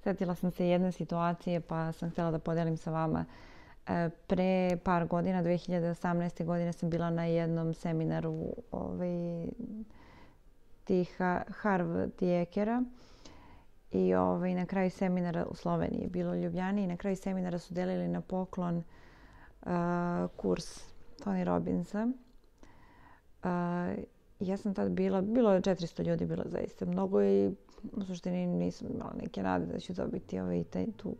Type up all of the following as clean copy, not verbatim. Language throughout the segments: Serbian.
Sjetila sam se jedne situacije pa sam htjela da podelim sa vama. Pre par godina, 2018. godine, sam bila na jednom seminaru tih Harv-Dijekera i na kraju seminara u Sloveniji je bilo u Ljubljani i na kraju seminara su delili na poklon kurs Tony Robbinsa. Ja sam tad bilo je 400 ljudi, bilo zaista mnogo i u suštini nisam imala neke nade da ću dobiti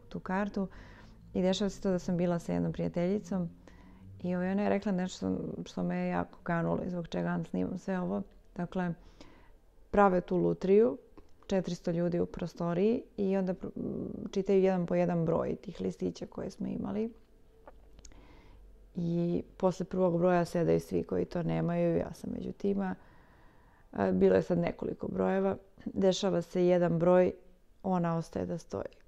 tu kartu. I dešava se to da sam bila sa jednom prijateljicom i ona je rekla nešto što me je jako kanulo i zbog čega vam snimam sve ovo. Dakle, prave tu lutriju, 400 ljudi u prostoriji i onda čitaju jedan po jedan broj tih listića koje smo imali. I posle prvog broja sedaju svi koji to nemaju, ja sam među tima. Bilo je sad nekoliko brojeva. Dešava se jedan broj, ona ostaje da stoji.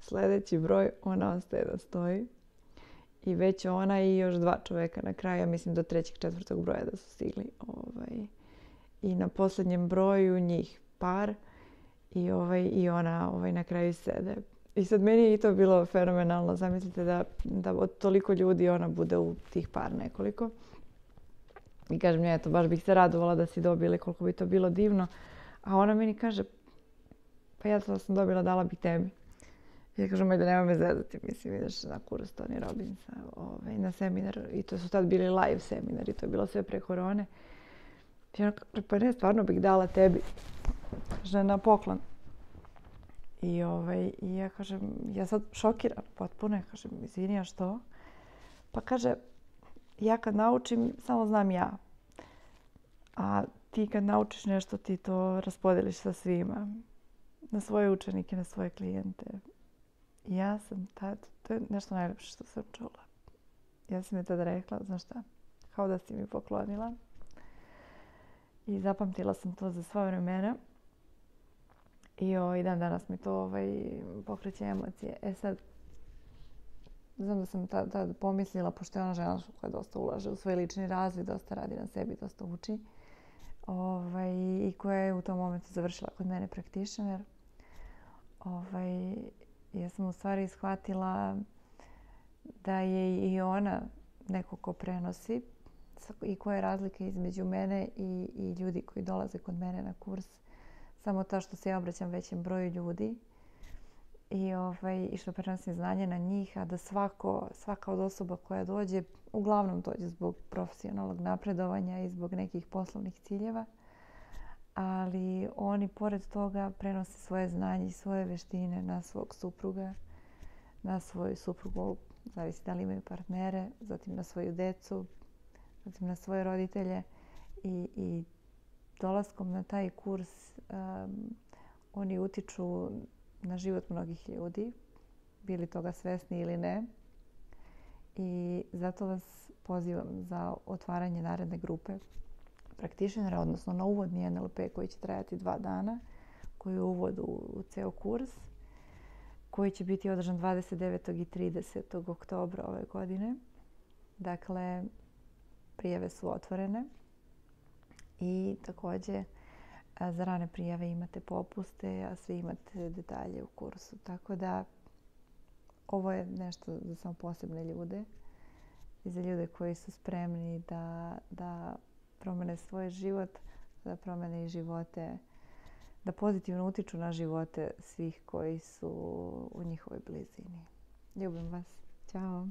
Sljedeći broj, ona ostaje da stoji. I već ona i još 2 čoveka na kraju, ja mislim do 3., 4. broja da su stigli. I na posljednjem broju njih par i ona na kraju sede. I sad meni je i to bilo fenomenalno. Zamislite da od toliko ljudi ona bude u tih par nekoliko. I kažem, eto, baš bih se radovala da si dobili, koliko bi to bilo divno. A ona meni kaže, pa ja to sam dobila, dala bih tebi. Ja kažem, ajde, nema me zezati, mislim, ideš na kurs Tony Robbinsa, na seminar. I to su tad bili live seminari, to je bilo sve pre korone. I ona kaže, pa ne, stvarno bih dala tebi. Kaže, na poklon. I ja kažem, ja sad šokiram potpuno, ja kažem, izvini, a što? Pa kaže, ja kad naučim, samo znam ja. A ti kad naučiš nešto, ti to raspodeliš sa svima. Na svoje učenike, na svoje klijente. I ja sam tad, to je nešto najljepše što sam čula. Ja sam je tada rekla, znaš šta, kao da si mi poklonila. I zapamtila sam to za sva vremena. I dan danas mi to pokreće emocije. Sad, znam da sam tad pomislila, pošto je ona žena koja dosta ulaže u svoj lični razvoj, dosta radi na sebi, dosta uči. I koja je u tom momentu završila kod mene practitioner. Ja sam u stvari shvatila da je i ona neko ko prenosi i koja je razlika između mene i ljudi koji dolaze kod mene na kurs. Samo to što se ja obraćam većem broju ljudi i što prenosim znanje na njih, a da svaka od osoba koja dođe, uglavnom dođe zbog profesionalnog napredovanja i zbog nekih poslovnih ciljeva, ali oni pored toga prenose svoje znanje i svoje veštine na svog supruga, na svoju suprugu, zavisi da li imaju partnere, zatim na svoju decu, zatim na svoje roditelje i dolaskom na taj kurs oni utiču na život mnogih ljudi, bili toga svesni ili ne. I zato vas pozivam za otvaranje naredne grupe practitionera, odnosno na uvodni NLP koji će trajati 2 dana, koji je uvod u ceo kurs, koji će biti održan 29. i 30. oktobra ove godine. Dakle, prijave su otvorene. I također za rane prijave imate popuste, a svi imate detalje u kursu. Tako da ovo je nešto za samo posebne ljude i za ljude koji su spremni da promene svoj život, da promene i živote, da pozitivno utiču na živote svih koji su u njihovoj blizini. Ljubim vas. Ćao.